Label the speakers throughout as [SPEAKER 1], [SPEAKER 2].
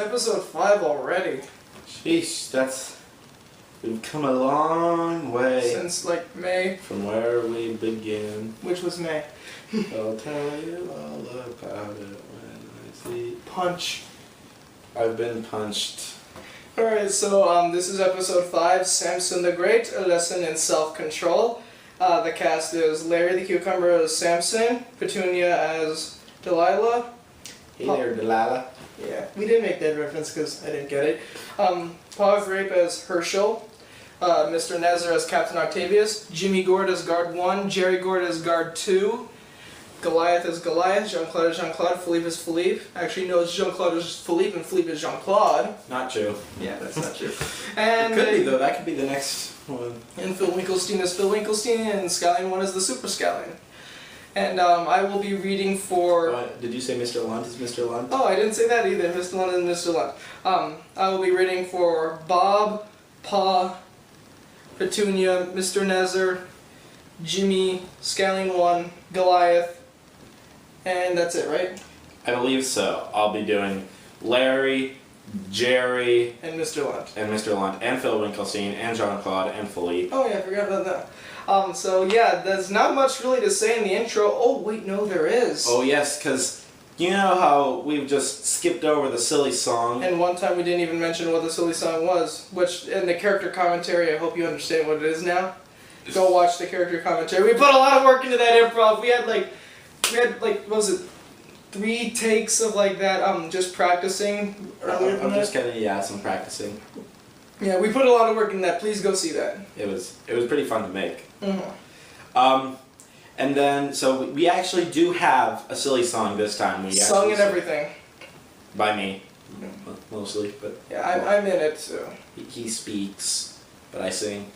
[SPEAKER 1] episode 5 already.
[SPEAKER 2] Sheesh, we've come a long way.
[SPEAKER 1] Since, like, May.
[SPEAKER 2] From where we began.
[SPEAKER 1] Which was May.
[SPEAKER 2] I'll tell you all about it when I see...
[SPEAKER 1] Punch.
[SPEAKER 2] I've been punched.
[SPEAKER 1] Alright, so this is episode 5, Samson the Great, a lesson in self-control. The cast is Larry the Cucumber as Samson, Petunia as Delilah.
[SPEAKER 2] Hey there, Delilah.
[SPEAKER 1] Yeah, we did make that reference because I didn't get it. Paul Grape as Herschel, Mr. Nezzer as Captain Octavius, Jimmy Gord as Guard 1, Jerry Gord as Guard 2, Goliath as Goliath, Jean-Claude as Jean-Claude, Philippe as Philippe. Actually, no, it's Jean-Claude as Philippe and Philippe as Jean-Claude.
[SPEAKER 2] Not true.
[SPEAKER 1] Yeah, that's not true. And
[SPEAKER 2] it could be, though. That could be the next one.
[SPEAKER 1] And Phil Winkelstein as Phil Winkelstein, and Scallion 1 as the Super Scallion. And I will be reading for...
[SPEAKER 2] Did you say Mr. Lunt is Mr. Lunt?
[SPEAKER 1] Oh, I didn't say that either. Mr. Lunt and Mr. Lunt. I will be reading for Bob, Pa, Petunia, Mr. Nezzer, Jimmy, Scallion 1, Goliath, and that's it, right?
[SPEAKER 2] I believe so. I'll be doing Larry, Jerry,
[SPEAKER 1] and Mr. Lunt.
[SPEAKER 2] And Mr. Lunt, and Phil Winkelstein, and Jean-Claude, and Philippe.
[SPEAKER 1] Oh yeah, I forgot about that. So yeah, there's not much really to say in the intro. Oh wait, no there is.
[SPEAKER 2] Oh yes, because you know how we've just skipped over the silly song?
[SPEAKER 1] And one time we didn't even mention what the silly song was, which in the character commentary, I hope you understand what it is now. Go watch the character commentary. We put a lot of work into that improv. We had like, what was it, 3 takes of like that, just practicing.
[SPEAKER 2] I'm just kidding, yeah, some practicing.
[SPEAKER 1] Yeah, we put a lot of work in that. Please go see that.
[SPEAKER 2] It was pretty fun to make.
[SPEAKER 1] Mm-hmm.
[SPEAKER 2] And then, so we actually do have a silly song this time.
[SPEAKER 1] Sung and everything.
[SPEAKER 2] By me, mostly, but...
[SPEAKER 1] Yeah, I'm in it, so...
[SPEAKER 2] He speaks, but I sing.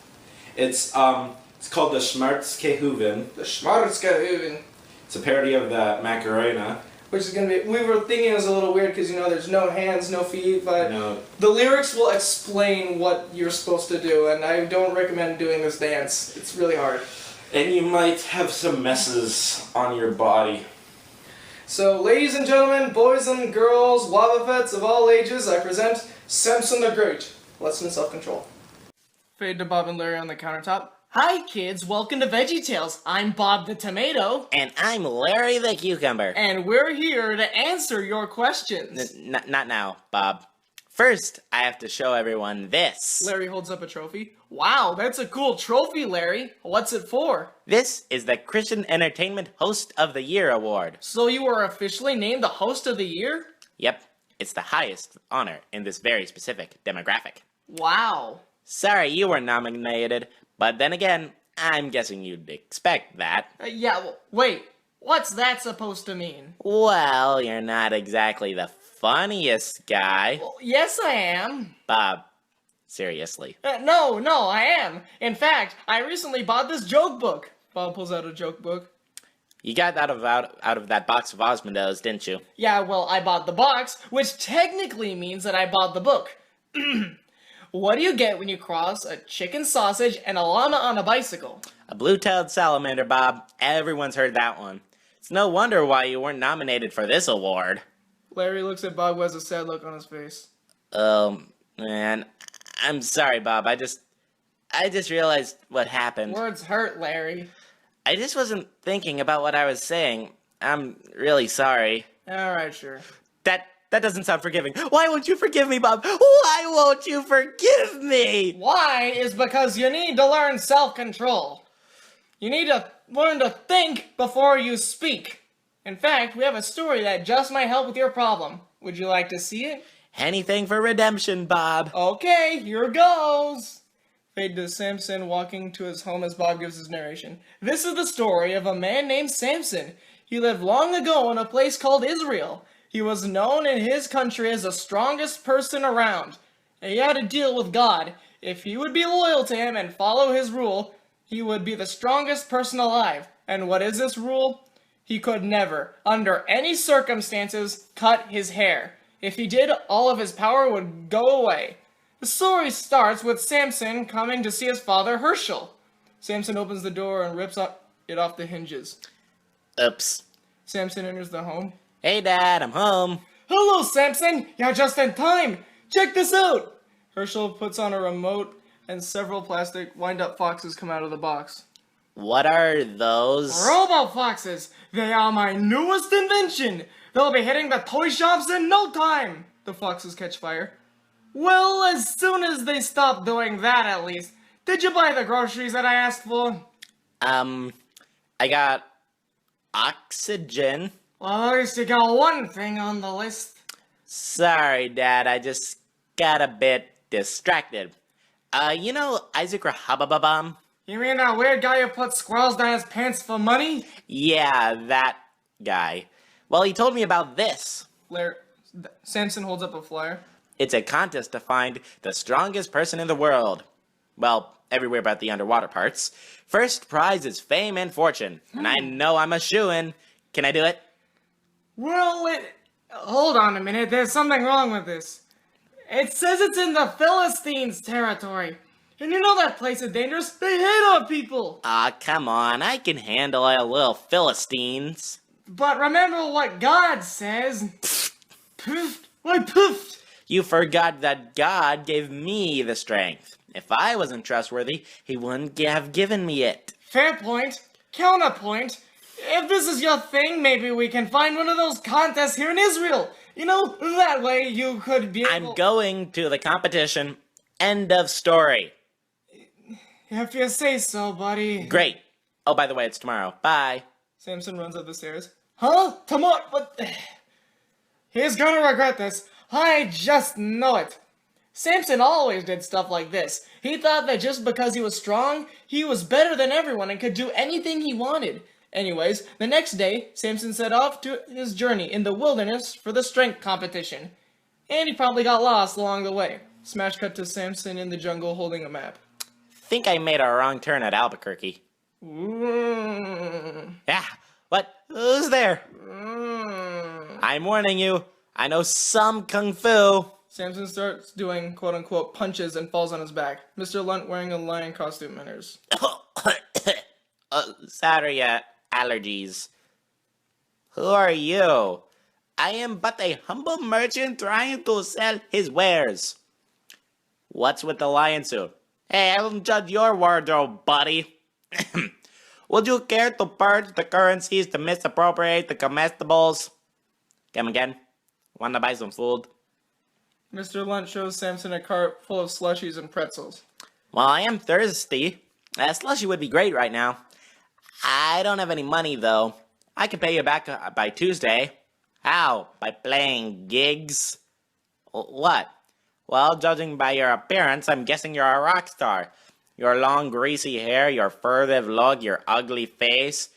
[SPEAKER 2] It's called the Schmarzkehuven.
[SPEAKER 1] The Schmarzkehuven.
[SPEAKER 2] It's a parody of the Macarena.
[SPEAKER 1] Which is going to be... We were thinking it was a little weird because, you know, there's no hands, no feet, but...
[SPEAKER 2] No.
[SPEAKER 1] The lyrics will explain what you're supposed to do, and I don't recommend doing this dance. It's really hard.
[SPEAKER 2] And you might have some messes on your body.
[SPEAKER 1] So, ladies and gentlemen, boys and girls, Wobbuffets of all ages, I present Samson the Great. Lesson in self-control. Fade to Bob and Larry on the countertop. Hi kids, welcome to VeggieTales. I'm Bob the Tomato.
[SPEAKER 3] And I'm Larry the Cucumber.
[SPEAKER 1] And we're here to answer your questions.
[SPEAKER 3] Not now, Bob. First, I have to show everyone this.
[SPEAKER 1] Larry holds up a trophy. Wow, that's a cool trophy, Larry. What's it for?
[SPEAKER 3] This is the Christian Entertainment Host of the Year Award.
[SPEAKER 1] So you are officially named the Host of the Year?
[SPEAKER 3] Yep, it's the highest honor in this very specific demographic.
[SPEAKER 1] Wow.
[SPEAKER 3] Sorry you were nominated, but then again, I'm guessing you'd expect that.
[SPEAKER 1] Wait, what's that supposed to mean?
[SPEAKER 3] Well, you're not exactly the funniest guy.
[SPEAKER 1] Well, yes, I am.
[SPEAKER 3] Bob, seriously.
[SPEAKER 1] No, I am. In fact, I recently bought this joke book. Bob pulls out a joke book.
[SPEAKER 3] You got that out of that box of Osmondos, didn't you?
[SPEAKER 1] Yeah, well, I bought the box, which technically means that I bought the book. What do you get when you cross a chicken sausage and a llama on a bicycle?
[SPEAKER 3] A blue-tailed salamander, Bob. Everyone's heard that one. It's no wonder why you weren't nominated for this award.
[SPEAKER 1] Larry looks at Bob who has a sad look on his face.
[SPEAKER 3] Man. I'm sorry, Bob. I just realized what happened.
[SPEAKER 1] Words hurt, Larry.
[SPEAKER 3] I just wasn't thinking about what I was saying. I'm really sorry.
[SPEAKER 1] Alright, sure.
[SPEAKER 3] That doesn't sound forgiving. Why won't you forgive me, Bob? Why won't you forgive me?
[SPEAKER 1] Why is because you need to learn self-control. You need to learn to think before you speak. In fact, we have a story that just might help with your problem. Would you like to see it?
[SPEAKER 3] Anything for redemption, Bob.
[SPEAKER 1] Okay, here goes. Fade to Samson walking to his home as Bob gives his narration. This is the story of a man named Samson. He lived long ago in a place called Israel. He was known in his country as the strongest person around. And he had a deal with God. If he would be loyal to him and follow his rule, he would be the strongest person alive. And what is this rule? He could never, under any circumstances, cut his hair. If he did, all of his power would go away. The story starts with Samson coming to see his father Herschel. Samson opens the door and rips it off the hinges.
[SPEAKER 3] Oops.
[SPEAKER 1] Samson enters the home.
[SPEAKER 3] Hey, Dad, I'm home.
[SPEAKER 1] Hello, Samson! You're just in time! Check this out! Herschel puts on a remote, and several plastic wind-up foxes come out of the box.
[SPEAKER 3] What are those?
[SPEAKER 1] Robo foxes! They are my newest invention! They'll be hitting the toy shops in no time! The foxes catch fire. Well, as soon as they stop doing that, at least. Did you buy the groceries that I asked for?
[SPEAKER 3] I got oxygen.
[SPEAKER 1] Well, at least you got one thing on the list.
[SPEAKER 3] Sorry, Dad, I just got a bit distracted. You know Isaac Rahababam?
[SPEAKER 1] You mean that weird guy who put squirrels down his pants for money?
[SPEAKER 3] Yeah, that guy. Well, he told me about this.
[SPEAKER 1] Samson holds up a flyer.
[SPEAKER 3] It's a contest to find the strongest person in the world. Well, everywhere but the underwater parts. First prize is fame and fortune, and I know I'm a shoo-in. Can I do it?
[SPEAKER 1] Well, hold on a minute, there's something wrong with this. It says it's in the Philistines' territory. And you know that place is dangerous? They hate on people!
[SPEAKER 3] Come on, I can handle a little Philistines.
[SPEAKER 1] But remember what God says. Poof! Why poof?
[SPEAKER 3] You forgot that God gave me the strength. If I wasn't trustworthy, he wouldn't have given me it.
[SPEAKER 1] Fair point. Counterpoint. If this is your thing, maybe we can find one of those contests here in Israel. You know, that way you could be able...
[SPEAKER 3] I'm going to the competition. End of story.
[SPEAKER 1] If you say so, buddy.
[SPEAKER 3] Great. Oh, by the way, it's tomorrow. Bye.
[SPEAKER 1] Samson runs up the stairs. Huh? Tomorrow? What? He's gonna regret this. I just know it. Samson always did stuff like this. He thought that just because he was strong, he was better than everyone and could do anything he wanted. Anyways, the next day, Samson set off to his journey in the wilderness for the strength competition. And he probably got lost along the way. Smash cut to Samson in the jungle holding a map.
[SPEAKER 3] Think I made a wrong turn at Albuquerque.
[SPEAKER 1] Mm.
[SPEAKER 3] Yeah. What? Who's there?
[SPEAKER 1] Mm.
[SPEAKER 3] I'm warning you. I know some kung fu.
[SPEAKER 1] Samson starts doing quote-unquote punches and falls on his back. Mr. Lunt wearing a lion costume enters.
[SPEAKER 3] Sorry, allergies. Who are you? I am but a humble merchant trying to sell his wares. What's with the lion suit? Hey, I don't judge your wardrobe, buddy. Would you care to purge the currencies to misappropriate the comestibles? Come again? Wanna buy some food?
[SPEAKER 1] Mr. Lunt shows Samson a cart full of slushies and pretzels.
[SPEAKER 3] Well, I am thirsty. A slushie would be great right now. I don't have any money, though. I can pay you back by Tuesday. How? By playing gigs? What? Well, judging by your appearance, I'm guessing you're a rock star. Your long, greasy hair, your furtive look, your ugly face,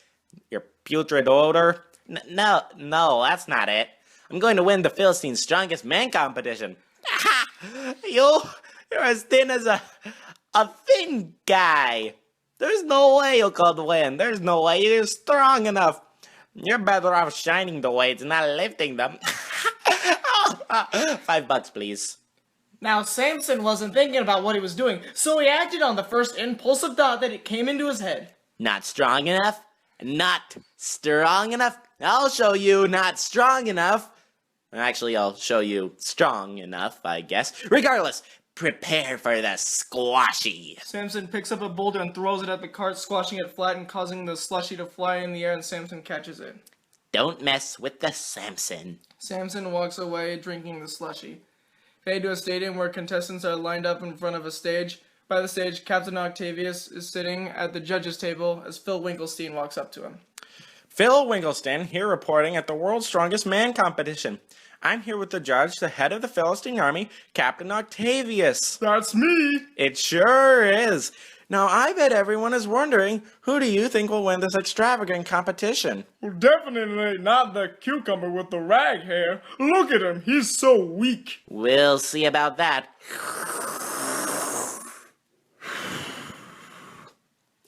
[SPEAKER 3] your putrid odor. No, that's not it. I'm going to win the Philistine's Strongest Man competition. You're as thin as a thin guy. There's no way you could win. There's no way you're strong enough. You're better off shining the weights, not lifting them. $5, please.
[SPEAKER 1] Now, Samson wasn't thinking about what he was doing, so he acted on the first impulsive thought that it came into his head.
[SPEAKER 3] Not strong enough? Not strong enough? I'll show you not strong enough. Actually, I'll show you strong enough, I guess. Regardless, prepare for the squashy.
[SPEAKER 1] Samson picks up a boulder and throws it at the cart, squashing it flat and causing the slushie to fly in the air, and Samson catches it.
[SPEAKER 3] Don't mess with the Samson.
[SPEAKER 1] Samson walks away, drinking the slushie. Fade to a stadium where contestants are lined up in front of a stage. By the stage, Captain Octavius is sitting at the judges' table as Phil Winkelstein walks up to him.
[SPEAKER 3] Phil Winkelstein, here reporting at the World's Strongest Man competition. I'm here with the judge, the head of the Philistine army, Captain Octavius.
[SPEAKER 1] That's me!
[SPEAKER 3] It sure is. Now, I bet everyone is wondering, who do you think will win this extravagant competition?
[SPEAKER 1] Well, definitely not the cucumber with the rag hair. Look at him, he's so weak.
[SPEAKER 3] We'll see about that.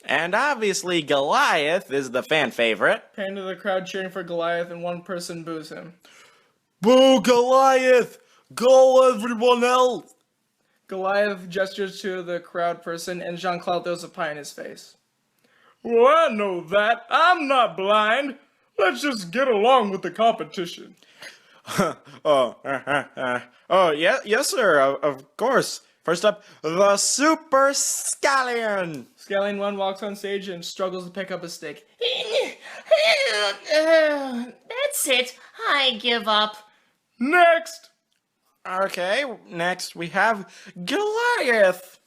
[SPEAKER 3] And obviously Goliath is the fan favorite.
[SPEAKER 1] Pan to the crowd cheering for Goliath, and one person boos him.
[SPEAKER 3] Boo Goliath! Go everyone else!
[SPEAKER 1] Goliath gestures to the crowd person, and Jean-Claude throws a pie in his face. Well, I know that. I'm not blind. Let's just get along with the competition.
[SPEAKER 3] Oh, yeah, yes, sir, of course. First up, the Super Scallion.
[SPEAKER 1] Scallion 1 walks on stage and struggles to pick up a stick.
[SPEAKER 4] That's it. I give up.
[SPEAKER 1] Next!
[SPEAKER 3] Okay, next we have Goliath.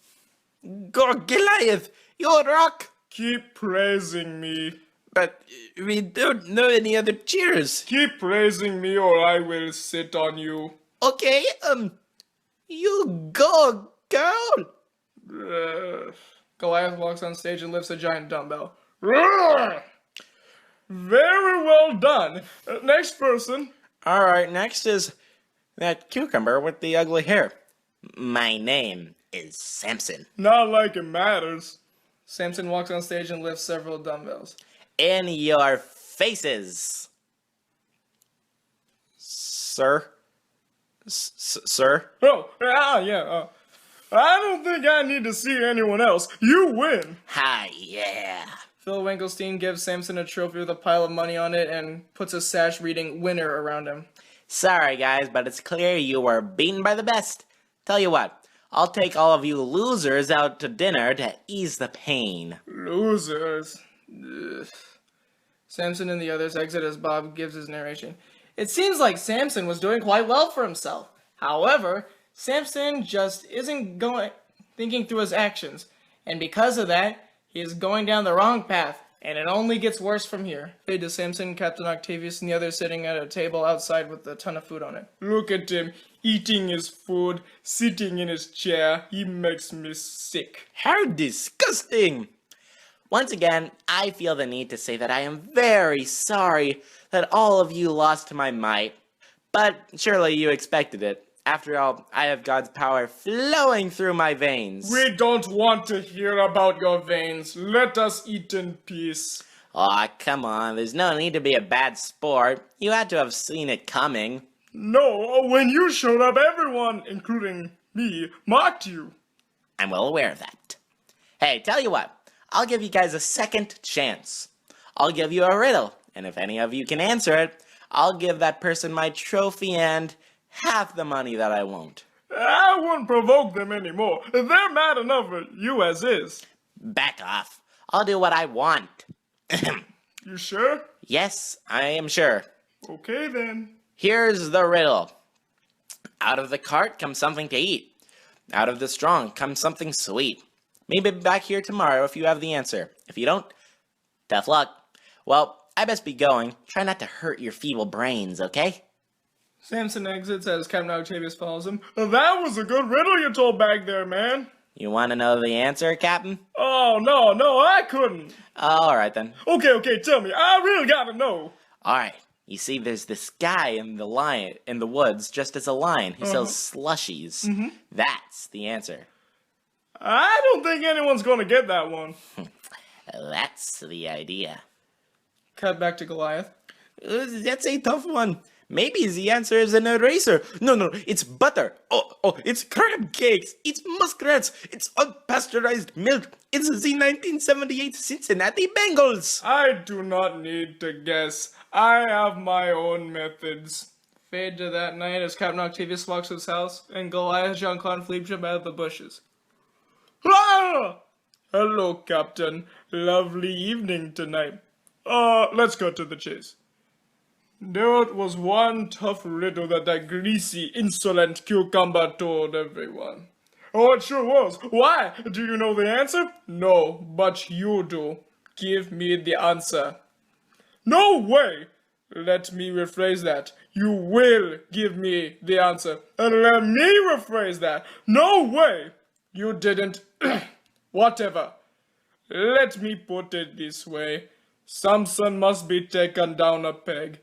[SPEAKER 3] Goliath, you rock.
[SPEAKER 1] Keep praising me.
[SPEAKER 3] But we don't know any other cheers.
[SPEAKER 1] Keep praising me or I will sit on you.
[SPEAKER 3] Okay, you go, girl.
[SPEAKER 1] Goliath walks on stage and lifts a giant dumbbell. Very well done. Next person.
[SPEAKER 3] All right, next is that cucumber with the ugly hair. My name is Samson.
[SPEAKER 1] Not like it matters. Samson walks on stage and lifts several dumbbells.
[SPEAKER 3] In your faces. Sir? Sir?
[SPEAKER 1] Oh, yeah. I don't think I need to see anyone else. You win.
[SPEAKER 3] Hi, yeah.
[SPEAKER 1] Phil Winkelstein gives Samson a trophy with a pile of money on it and puts a sash reading winner around him.
[SPEAKER 3] Sorry, guys, but it's clear you were beaten by the best. Tell you what, I'll take all of you losers out to dinner to ease the pain.
[SPEAKER 1] Losers. Ugh. Samson and the others exit as Bob gives his narration. It seems like Samson was doing quite well for himself. However, Samson just isn't thinking through his actions, and because of that, he is going down the wrong path, and it only gets worse from here. Fade to Samson, Captain Octavius, and the others sitting at a table outside with a ton of food on it. Look at him, eating his food, sitting in his chair. He makes me sick.
[SPEAKER 3] How disgusting! Once again, I feel the need to say that I am very sorry that all of you lost to my might. But surely you expected it. After all, I have God's power flowing through my veins.
[SPEAKER 1] We don't want to hear about your veins. Let us eat in peace.
[SPEAKER 3] Aw, come on, there's no need to be a bad sport. You had to have seen it coming.
[SPEAKER 1] No, when you showed up, everyone, including me, mocked you.
[SPEAKER 3] I'm well aware of that. Hey, tell you what, I'll give you guys a second chance. I'll give you a riddle, and if any of you can answer it, I'll give that person my trophy and half the money that I won't.
[SPEAKER 1] I won't provoke them anymore. They're mad enough at you as is.
[SPEAKER 3] Back off. I'll do what I want.
[SPEAKER 1] You sure?
[SPEAKER 3] Yes, I am sure.
[SPEAKER 1] Okay then.
[SPEAKER 3] Here's the riddle. Out of the cart comes something to eat. Out of the strong comes something sweet. Maybe back here tomorrow if you have the answer. If you don't, tough luck. Well, I best be going. Try not to hurt your feeble brains, okay?
[SPEAKER 1] Samson exits as Captain Octavius follows him. That was a good riddle you told back there, man.
[SPEAKER 3] You want to know the answer, Captain?
[SPEAKER 1] Oh, no, I couldn't.
[SPEAKER 3] Alright then.
[SPEAKER 1] Okay, tell me. I really gotta know.
[SPEAKER 3] Alright. You see, there's this guy in the woods, just as a lion. He sells slushies. That's the answer.
[SPEAKER 1] I don't think anyone's gonna get that one.
[SPEAKER 3] That's the idea.
[SPEAKER 1] Cut back to Goliath.
[SPEAKER 3] That's a tough one. Maybe the answer is an eraser. No, it's butter. Oh, it's crab cakes. It's muskrats. It's unpasteurized milk. It's the 1978 Cincinnati Bengals.
[SPEAKER 1] I do not need to guess. I have my own methods. Fade to that night as Captain Octavius walks to his house, and Goliath, Jean-Claude, and Philippe jump out of the bushes. Ah! Hello, Captain. Lovely evening tonight. Let's cut to the chase. There was one tough riddle that greasy, insolent cucumber told everyone. Oh, it sure was. Why? Do you know the answer? No, but you do. Give me the answer. No way! Let me rephrase that. You will give me the answer. And let me rephrase that. No way! You didn't. Whatever. Let me put it this way. Samson must be taken down a peg.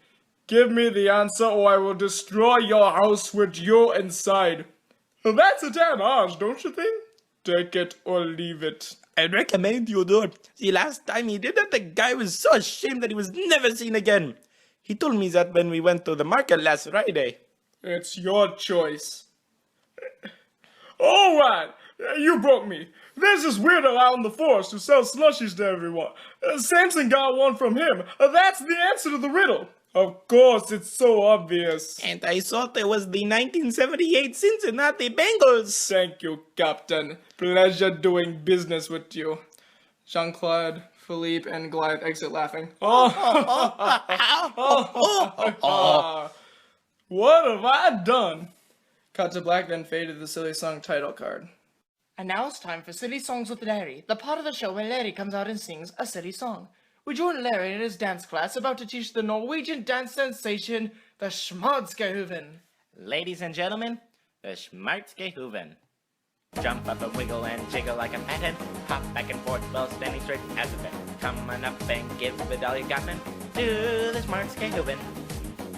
[SPEAKER 1] Give me the answer or I will destroy your house with you inside. That's a tad harsh, don't you think? Take it or leave it.
[SPEAKER 3] I recommend you do it. The last time he did it, the guy was so ashamed that he was never seen again. He told me that when we went to the market last Friday.
[SPEAKER 1] It's your choice. Alright, you broke me. There's this weirdo out in the forest who sells slushies to everyone. Samson got one from him. That's the answer to the riddle. Of course, it's so obvious.
[SPEAKER 3] And I thought it was the 1978 Cincinnati Bengals.
[SPEAKER 1] Thank you, Captain. Pleasure doing business with you. Jean-Claude, Philippe, and Goliath exit laughing. What have I done? Cut to black, then fade to the silly song title card.
[SPEAKER 5] And now it's time for Silly Songs with Larry, the part of the show where Larry comes out and sings a silly song. We join Larry in his dance class about to teach the Norwegian dance sensation, the Schmaltzgehoven.
[SPEAKER 3] Ladies and gentlemen, the Schmaltzgehoven. Jump up and wiggle and jiggle like a fathead. Hop back and forth while standing straight as a bed. Come on up and give it all you got, man. Do the Schmaltzgehoven.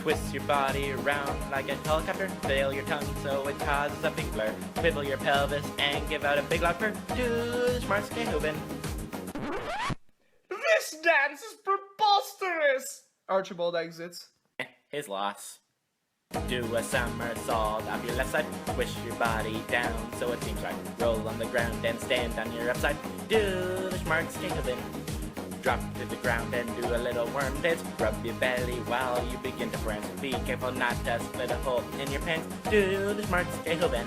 [SPEAKER 3] Twist your body around like a helicopter. Fill your tongue so it causes a big blur. Swivel your pelvis and give out a big loud purr. Do the Schmaltzgehoven.
[SPEAKER 1] This dance is preposterous! Archibald exits.
[SPEAKER 3] His loss. Do a somersault off your left side. Twist your body down so it seems right. Roll on the ground and stand on your upside. Do the Schmaltzgehoven. Drop to the ground and do a little worm dance. Rub your belly while you begin to prance. Be careful not to split a hole in your pants. Do the Schmaltzgehoven.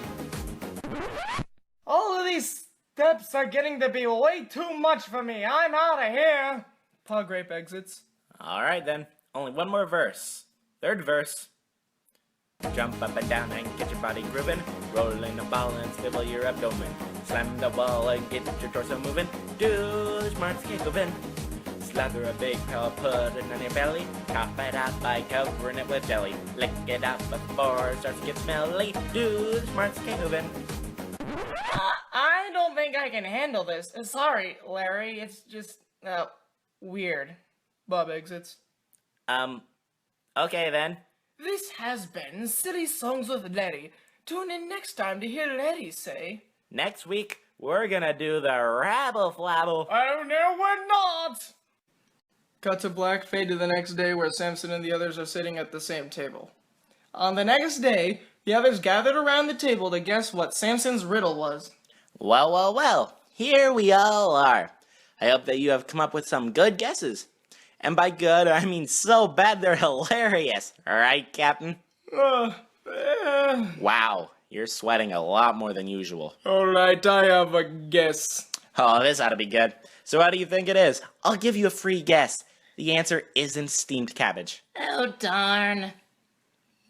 [SPEAKER 5] All of these steps are getting to be way too much for me. I'm out of here.
[SPEAKER 1] Paul Grape exits.
[SPEAKER 3] Alright then, only one more verse. Third verse. Jump up and down and get your body grooving. Roll in the ball and swivel your abdomen. Slam the wall and get your torso moving. Do the Schmaltzgehoven. Slather a big pile, put it on your belly. Top it up by covering it with jelly. Lick it up before it starts to get smelly. Do the Schmaltzgehoven.
[SPEAKER 5] I don't think I can handle this. Sorry, Larry. It's just, weird.
[SPEAKER 1] Bob exits.
[SPEAKER 3] Okay then.
[SPEAKER 5] This has been Silly Songs with Larry. Tune in next time to hear Larry say,
[SPEAKER 3] Next week, we're gonna do the rabble flabble.
[SPEAKER 5] "Oh no, we're not!"
[SPEAKER 1] Cut to black, fade to the next day where Samson and the others are sitting at the same table. On the next day, the others gathered around the table to guess what Samson's riddle was.
[SPEAKER 3] Well, here we all are. I hope that you have come up with some good guesses. And by good, I mean so bad they're hilarious. Right, Captain? Wow, you're sweating a lot more than usual.
[SPEAKER 1] Alright, I have a guess.
[SPEAKER 3] Oh, this ought to be good. So how do you think it is? I'll give you a free guess. The answer isn't steamed cabbage.
[SPEAKER 4] Oh, darn.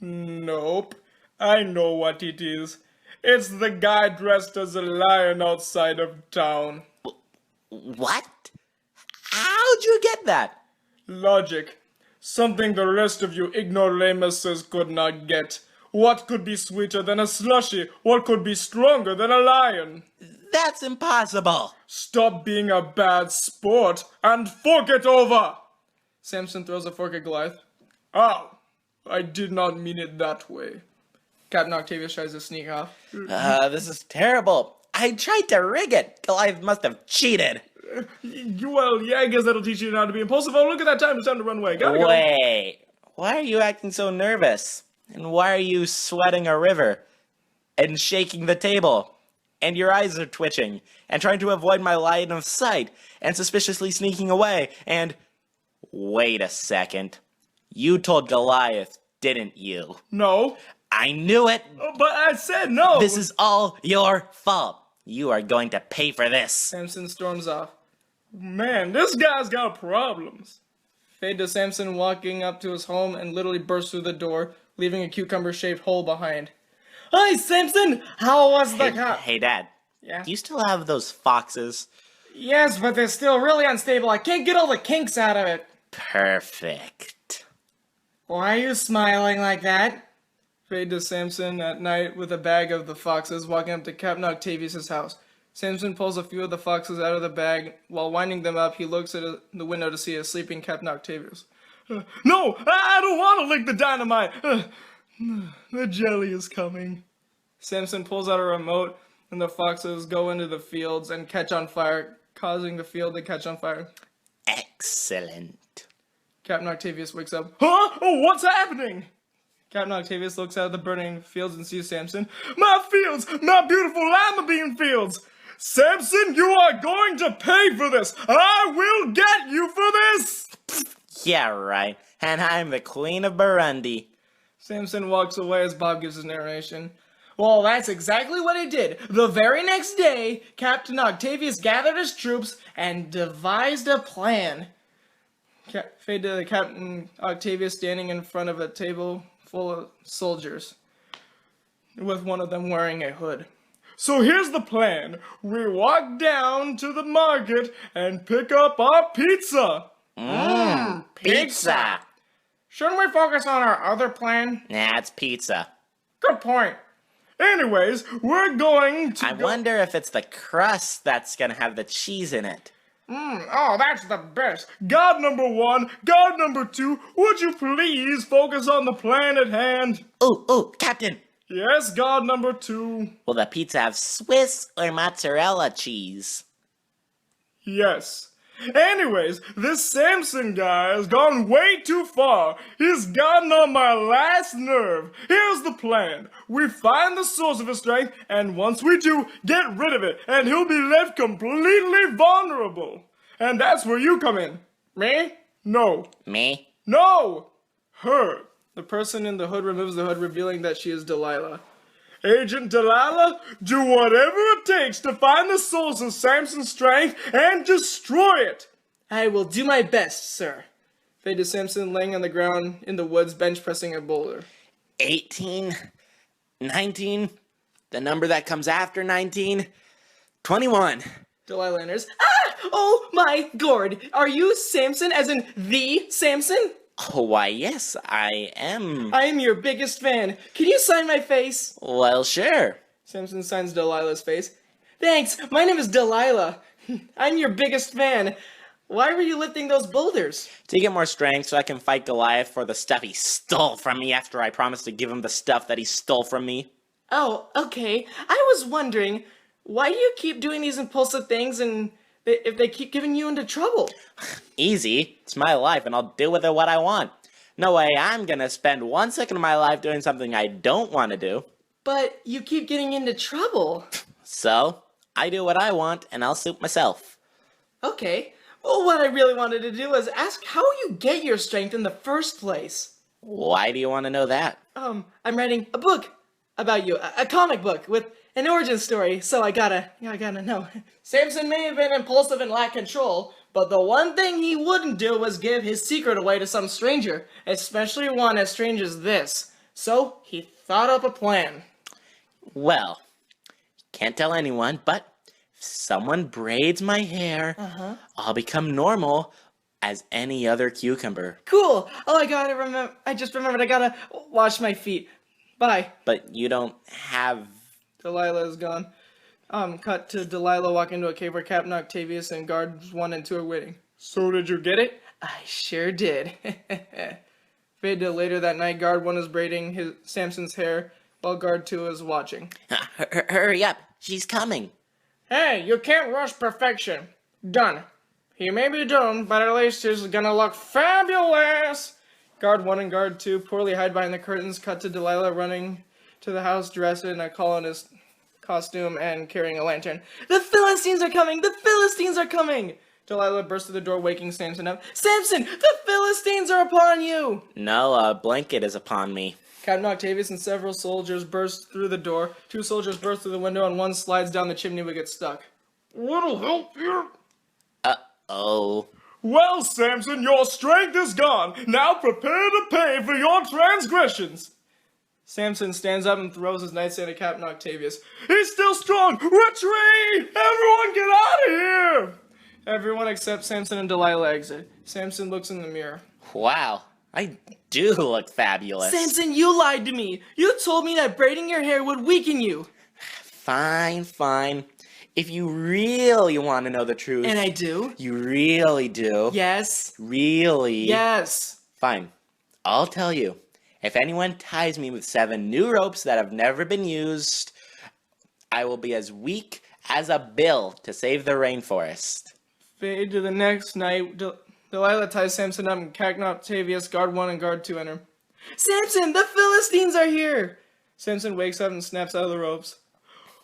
[SPEAKER 1] Nope. I know what it is. It's the guy dressed as a lion outside of town.
[SPEAKER 3] What? How'd you get that?
[SPEAKER 1] Logic. Something the rest of you ignoramuses could not get. What could be sweeter than a slushie? What could be stronger than a lion?
[SPEAKER 3] That's impossible.
[SPEAKER 1] Stop being a bad sport and fork it over! Samson throws a fork at Goliath. Ow! I did not mean it that way. Captain Octavius tries to sneak off.
[SPEAKER 3] This is terrible. I tried to rig it. Goliath must have cheated.
[SPEAKER 1] Well, yeah, I guess that'll teach you how to be impulsive. Oh, look at that time. It's time to run away. Gotta go.
[SPEAKER 3] Wait. Why are you acting so nervous? And why are you sweating a river? And shaking the table? And your eyes are twitching. And trying to avoid my line of sight. And suspiciously sneaking away. And... Wait a second. You told Goliath, didn't you?
[SPEAKER 1] No.
[SPEAKER 3] I knew it.
[SPEAKER 1] Oh, but I said no.
[SPEAKER 3] This is all your fault. You are going to pay for this.
[SPEAKER 1] Samson storms off. Man, this guy's got problems. Fade to Samson walking up to his home and literally bursts through the door, leaving a cucumber-shaped hole behind. Hi, Samson! How was the
[SPEAKER 3] Hey, Dad.
[SPEAKER 5] Yeah?
[SPEAKER 3] Do you still have those foxes?
[SPEAKER 5] Yes, but they're still really unstable. I can't get all the kinks out of it.
[SPEAKER 3] Perfect.
[SPEAKER 5] Why are you smiling like that?
[SPEAKER 1] Fade to Samson at night with a bag of the foxes walking up to Captain Octavius' house. Samson pulls a few of the foxes out of the bag. While winding them up, he looks at the window to see a sleeping Captain Octavius. No! I don't want to lick the dynamite! The jelly is coming. Samson pulls out a remote, and the foxes go into the fields and catch on fire, causing the field to catch on fire.
[SPEAKER 3] Excellent.
[SPEAKER 1] Captain Octavius wakes up. Huh? Oh, what's happening? Captain Octavius looks out at the burning fields and sees Samson. My fields! My beautiful lima bean fields! Samson, you are going to pay for this! I will get you for this!
[SPEAKER 3] Yeah, right. And I'm the Queen of Burundi.
[SPEAKER 1] Samson walks away as Bob gives his narration. Well, that's exactly what he did. The very next day, Captain Octavius gathered his troops and devised a plan. Fade to Captain Octavius standing in front of a table full of soldiers, with one of them wearing a hood. So here's the plan. We walk down to the market and pick up our pizza.
[SPEAKER 3] Pizza.
[SPEAKER 5] Shouldn't we focus on our other plan?
[SPEAKER 3] Nah, it's pizza.
[SPEAKER 5] Good point.
[SPEAKER 1] Anyways, we're going to
[SPEAKER 3] I wonder if it's the crust that's gonna have the cheese in it.
[SPEAKER 5] Oh, that's the best.
[SPEAKER 1] God number 1, God number 2, would you please focus on the plan at hand?
[SPEAKER 3] Ooh, Captain.
[SPEAKER 1] Yes, God number 2.
[SPEAKER 3] Will the pizza have Swiss or mozzarella cheese?
[SPEAKER 1] Yes. Anyways, this Samson guy has gone way too far. He's gotten on my last nerve. Here's the plan. We find the source of his strength, and once we do, get rid of it, and he'll be left completely vulnerable. And that's where you come in. Me? No.
[SPEAKER 3] Me?
[SPEAKER 1] No! Her. The person in the hood removes the hood, revealing that she is Delilah. Agent Delilah, do whatever it takes to find the source of Samson's strength and destroy it. I will do my best, sir. Fade to Samson laying on the ground in the woods, bench pressing a boulder.
[SPEAKER 3] 18, 19, the number that comes after 19, 21.
[SPEAKER 1] Delilah enters. Ah! Oh my gourd! Are you Samson, as in the Samson?
[SPEAKER 3] Oh, why, yes, I am.
[SPEAKER 1] I am your biggest fan. Can you sign my face?
[SPEAKER 3] Well, sure.
[SPEAKER 1] Samson signs Delilah's face. Thanks, my name is Delilah. I'm your biggest fan. Why were you lifting those boulders?
[SPEAKER 3] To get more strength so I can fight Goliath for the stuff he stole from me after I promised to give him the stuff that he stole from me.
[SPEAKER 1] Oh, okay. I was wondering, why do you keep doing these impulsive things and if they keep getting you into trouble?
[SPEAKER 3] Easy. It's my life and I'll do with it what I want. No way I'm gonna spend 1 second of my life doing something I don't want to do.
[SPEAKER 1] But you keep getting into trouble.
[SPEAKER 3] So, I do what I want and I'll suit myself.
[SPEAKER 1] Okay. Well, what I really wanted to do was ask how you get your strength in the first place.
[SPEAKER 3] Why do you want to know that?
[SPEAKER 1] I'm writing a book about you, a comic book with an origin story, so I gotta know. Samson may have been impulsive and lack control, but the one thing he wouldn't do was give his secret away to some stranger, especially one as strange as this. So he thought up a plan.
[SPEAKER 3] Well, can't tell anyone, but if someone braids my hair, I'll become normal as any other cucumber.
[SPEAKER 1] Cool! Oh, I just remembered I gotta wash my feet. Bye.
[SPEAKER 3] But you don't have...
[SPEAKER 1] Delilah is gone. Cut to Delilah walking into a cave where Captain Octavius and guards 1 and 2 are waiting. So did you get it? I sure did. Fade to later that night, guard 1 is braiding Samson's hair while guard 2 is watching.
[SPEAKER 3] Hurry up, she's coming.
[SPEAKER 5] Hey, you can't rush perfection. Done. He may be done, but at least he's gonna look fabulous.
[SPEAKER 1] Guard 1 and guard 2 poorly hide behind the curtains. Cut to Delilah running to the house dressed in a colonist costume and carrying a lantern. The Philistines are coming! The Philistines are coming! Delilah burst through the door, waking Samson up. Samson! The Philistines are upon you!
[SPEAKER 3] No, a blanket is upon me.
[SPEAKER 1] Captain Octavius and several soldiers burst through the door. 2 soldiers burst through the window and 1 slides down the chimney but gets stuck.
[SPEAKER 5] Little help here.
[SPEAKER 3] Uh-oh.
[SPEAKER 1] Well, Samson, your strength is gone. Now prepare to pay for your transgressions. Samson stands up and throws his nightstand at Captain Octavius. He's still strong! Retreat! Everyone get out of here! Everyone except Samson and Delilah exit. Samson looks in the mirror.
[SPEAKER 3] Wow, I do look fabulous.
[SPEAKER 1] Samson, you lied to me! You told me that braiding your hair would weaken you!
[SPEAKER 3] Fine. If you really want to know the truth...
[SPEAKER 1] And I do?
[SPEAKER 3] You really do?
[SPEAKER 1] Yes.
[SPEAKER 3] Really?
[SPEAKER 1] Yes.
[SPEAKER 3] Fine. I'll tell you. If anyone ties me with 7 new ropes that have never been used, I will be as weak as a bill to save the rainforest.
[SPEAKER 1] Fade to the next night. Delilah ties Samson up and Captain Octavius, guard 1 and guard 2 enter. Samson, the Philistines are here! Samson wakes up and snaps out of the ropes.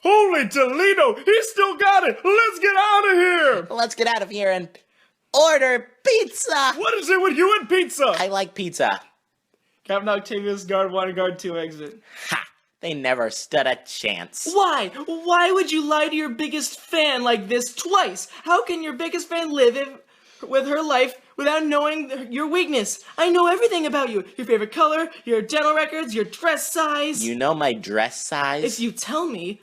[SPEAKER 1] Holy Toledo! He still got it! Let's get out of here!
[SPEAKER 3] Let's get out of here and... Order pizza!
[SPEAKER 1] What is it with you and pizza?
[SPEAKER 3] I like pizza.
[SPEAKER 1] Captain Octavius, guard 1 and guard 2 exit.
[SPEAKER 3] Ha! They never stood a chance.
[SPEAKER 1] Why? Why would you lie to your biggest fan like this twice? How can your biggest fan live with her life without knowing your weakness? I know everything about you. Your favorite color, your dental records, your dress size.
[SPEAKER 3] You know my dress size?
[SPEAKER 1] If you tell me,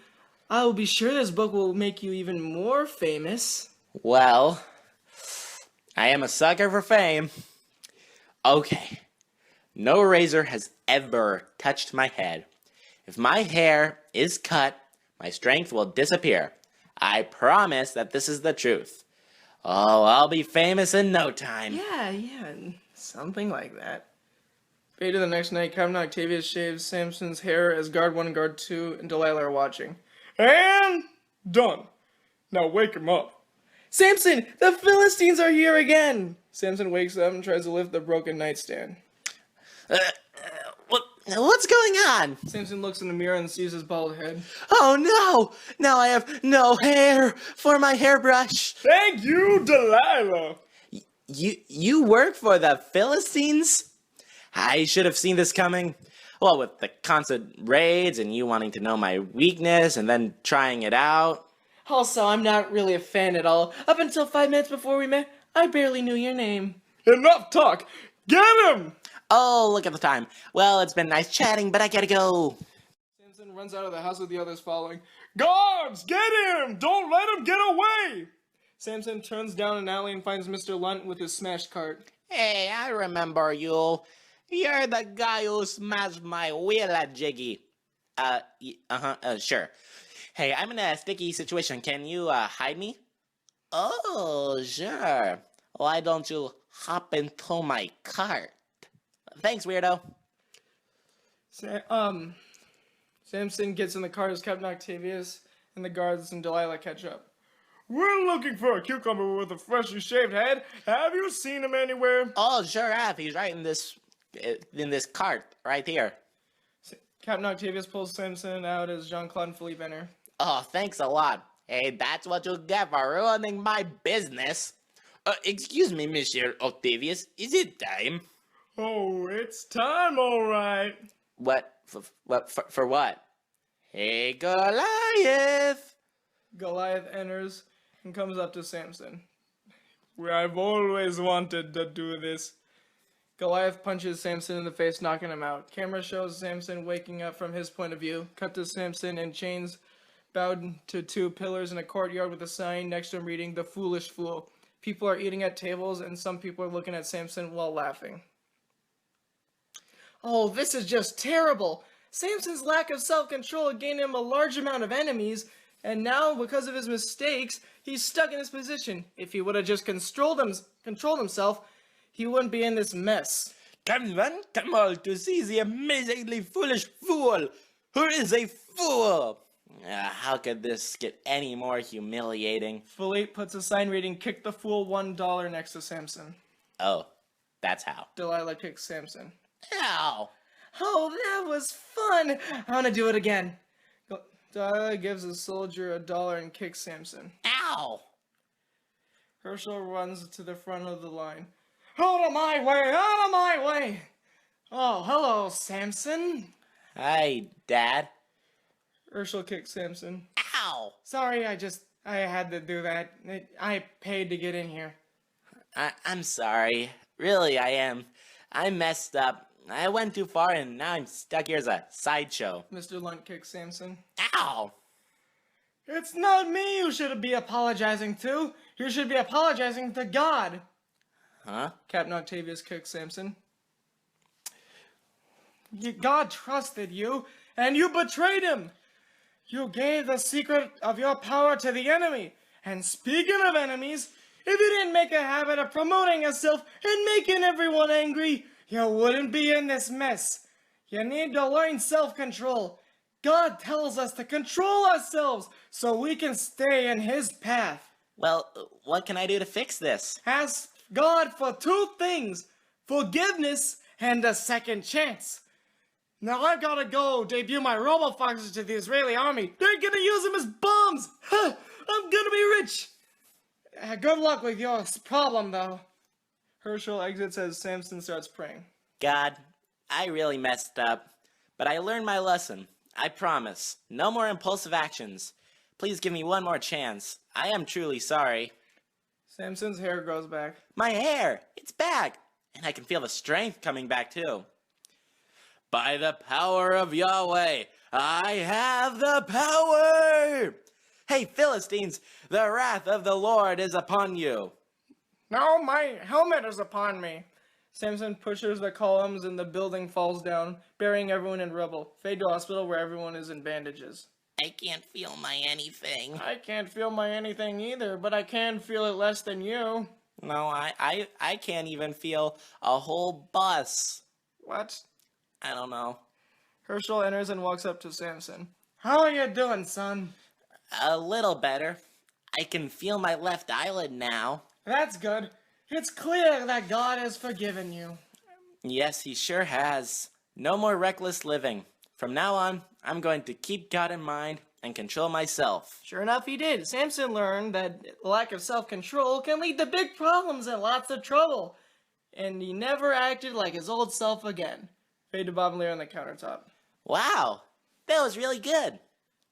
[SPEAKER 1] I will be sure this book will make you even more famous.
[SPEAKER 3] Well, I am a sucker for fame. Okay. No razor has ever touched my head. If my hair is cut, my strength will disappear. I promise that this is the truth. Oh, I'll be famous in no time.
[SPEAKER 1] Yeah, something like that. Fade to the next night, Captain Octavius shaves Samson's hair as guard 1 and guard 2 and Delilah are watching. And done. Now wake him up. Samson, the Philistines are here again! Samson wakes up and tries to lift the broken nightstand.
[SPEAKER 3] What's going on?
[SPEAKER 1] Samson looks in the mirror and sees his bald head.
[SPEAKER 3] Oh no! Now I have no hair for my hairbrush.
[SPEAKER 1] Thank you, Delilah!
[SPEAKER 3] You work for the Philistines? I should have seen this coming. Well, with the constant raids and you wanting to know my weakness and then trying it out.
[SPEAKER 1] Also, I'm not really a fan at all. Up until 5 minutes before we met, I barely knew your name. Enough talk! Get him!
[SPEAKER 3] Oh, look at the time. Well, it's been nice chatting, but I gotta go.
[SPEAKER 1] Samson runs out of the house with the others following. Guards, get him! Don't let him get away! Samson turns down an alley and finds Mr. Lunt with his smashed cart.
[SPEAKER 3] Hey, I remember you. You're the guy who smashed my wheel at Jiggy. Sure. Hey, I'm in a sticky situation. Can you, hide me? Oh, sure. Why don't you hop into my cart? Thanks, weirdo.
[SPEAKER 1] Samson gets in the car as Captain Octavius and the guards and Delilah catch up. We're looking for a cucumber with a freshly shaved head. Have you seen him anywhere?
[SPEAKER 3] Oh, sure have. He's right in this cart right here.
[SPEAKER 1] Captain Octavius pulls Samson out as Jean-Claude Philippe enter.
[SPEAKER 3] Oh, thanks a lot. Hey, that's what you get for ruining my business. Excuse me, Monsieur Octavius. Is it time?
[SPEAKER 1] Oh, it's time, all right.
[SPEAKER 3] What? For what? Hey, Goliath!
[SPEAKER 1] Goliath enters and comes up to Samson. I've always wanted to do this. Goliath punches Samson in the face, knocking him out. Camera shows Samson waking up from his point of view. Cut to Samson in chains, bowed to 2 pillars in a courtyard with a sign next to him reading, "The Foolish Fool." People are eating at tables, and some people are looking at Samson while laughing. Oh, this is just terrible! Samson's lack of self-control gained him a large amount of enemies, and now, because of his mistakes, he's stuck in this position. If he would have just controlled himself, he wouldn't be in this mess.
[SPEAKER 3] Come on, come all to see the amazingly foolish fool who is a fool. How could this get any more humiliating?
[SPEAKER 1] Philippe puts a sign reading, "Kick the fool $1" next to Samson.
[SPEAKER 3] Oh, that's how.
[SPEAKER 1] Delilah kicks Samson.
[SPEAKER 3] Ow!
[SPEAKER 1] Oh, that was fun! I want to do it again. Delilah gives the soldier $1 and kicks Samson.
[SPEAKER 3] Ow!
[SPEAKER 1] Herschel runs to the front of the line. Out of my way! Out of my way! Oh, hello, Samson.
[SPEAKER 3] Hi, Dad.
[SPEAKER 1] Herschel kicks Samson.
[SPEAKER 3] Ow!
[SPEAKER 1] Sorry, I had to do that. I paid to get in here.
[SPEAKER 3] I'm sorry. Really, I am. I messed up. I went too far and now I'm stuck here as a sideshow.
[SPEAKER 1] Mr. Lunt kicks Samson.
[SPEAKER 3] Ow!
[SPEAKER 1] It's not me you should be apologizing to. You should be apologizing to God.
[SPEAKER 3] Huh?
[SPEAKER 1] Captain Octavius kicks Samson. God trusted you, and you betrayed him. You gave the secret of your power to the enemy. And speaking of enemies, if you didn't make a habit of promoting yourself and making everyone angry, you wouldn't be in this mess. You need to learn self-control. God tells us to control ourselves so we can stay in His path.
[SPEAKER 3] Well, what can I do to fix this?
[SPEAKER 1] Ask God for 2 things, forgiveness and a second chance. Now I've got to go debut my robo-foxes to the Israeli army. They're gonna use them as bombs. I'm gonna be rich. Good luck with your problem, though. Herschel exits as Samson starts praying.
[SPEAKER 3] God, I really messed up, but I learned my lesson. I promise. No more impulsive actions. Please give me one more chance. I am truly sorry.
[SPEAKER 1] Samson's hair grows back.
[SPEAKER 3] My hair! It's back! And I can feel the strength coming back too. By the power of Yahweh, I have the power! Hey, Philistines, the wrath of the Lord is upon you.
[SPEAKER 1] Now my helmet is upon me. Samson pushes the columns and the building falls down, burying everyone in rubble. Fade to hospital where everyone is in bandages.
[SPEAKER 3] I can't feel my anything.
[SPEAKER 1] I can't feel my anything either, but I can feel it less than you.
[SPEAKER 3] No, I can't even feel a whole bus.
[SPEAKER 1] What?
[SPEAKER 3] I don't know.
[SPEAKER 1] Herschel enters and walks up to Samson. How are you doing, son?
[SPEAKER 3] A little better. I can feel my left eyelid now.
[SPEAKER 1] That's good. It's clear that God has forgiven you.
[SPEAKER 3] Yes, he sure has. No more reckless living. From now on, I'm going to keep God in mind and control myself.
[SPEAKER 1] Sure enough, he did. Samson learned that lack of self-control can lead to big problems and lots of trouble. And he never acted like his old self again. Fade to Bob and Larry on the countertop.
[SPEAKER 3] Wow, that was really good.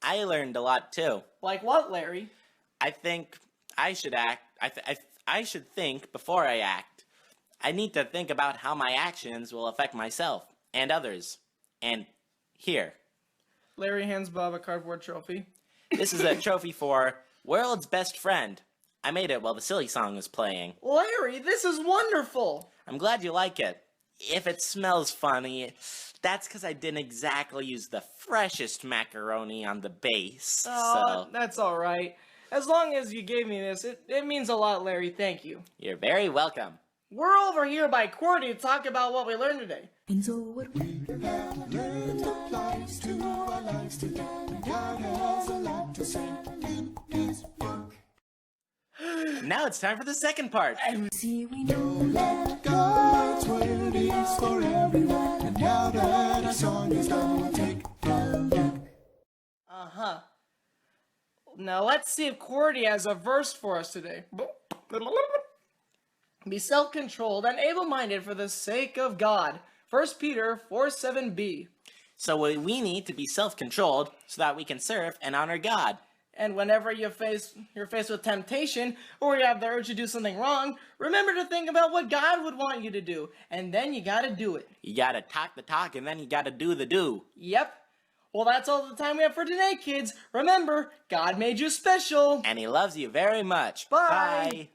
[SPEAKER 3] I learned a lot too.
[SPEAKER 1] Like what, Larry?
[SPEAKER 3] I think I should act. I should think before I act. I need to think about how my actions will affect myself and others. And here.
[SPEAKER 1] Larry hands Bob a cardboard trophy.
[SPEAKER 3] This is a trophy for World's Best Friend. I made it while the silly song was playing.
[SPEAKER 1] Larry, this is wonderful!
[SPEAKER 3] I'm glad you like it. If it smells funny, that's because I didn't exactly use the freshest macaroni on the base.
[SPEAKER 1] Oh,
[SPEAKER 3] So
[SPEAKER 1] that's alright. As long as you gave me this, it means a lot, Larry. Thank you.
[SPEAKER 3] you're very welcome.
[SPEAKER 1] We're over here by Qwerty to talk about what we learned today.
[SPEAKER 6] And so what we have learned applies to our lives today. And God has a lot to say in His book.
[SPEAKER 3] Now it's time for the second part.
[SPEAKER 6] See, we know that God's word is for everyone. And now that our song is done, we'll take a look.
[SPEAKER 1] Uh-huh. Now let's see if Qwerty has a verse for us today. Be self-controlled and able-minded for the sake of God. 1 Peter 4:7b.
[SPEAKER 3] So we need to be self-controlled so that we can serve and honor God.
[SPEAKER 1] And whenever you're faced with temptation or you have the urge to do something wrong, remember to think about what God would want you to do, and then you gotta do it.
[SPEAKER 3] You gotta talk the talk and then you gotta do the do.
[SPEAKER 1] Yep. Well, that's all the time we have for today, kids. Remember, God made you special.
[SPEAKER 3] And he loves you very much.
[SPEAKER 1] Bye.
[SPEAKER 3] Bye.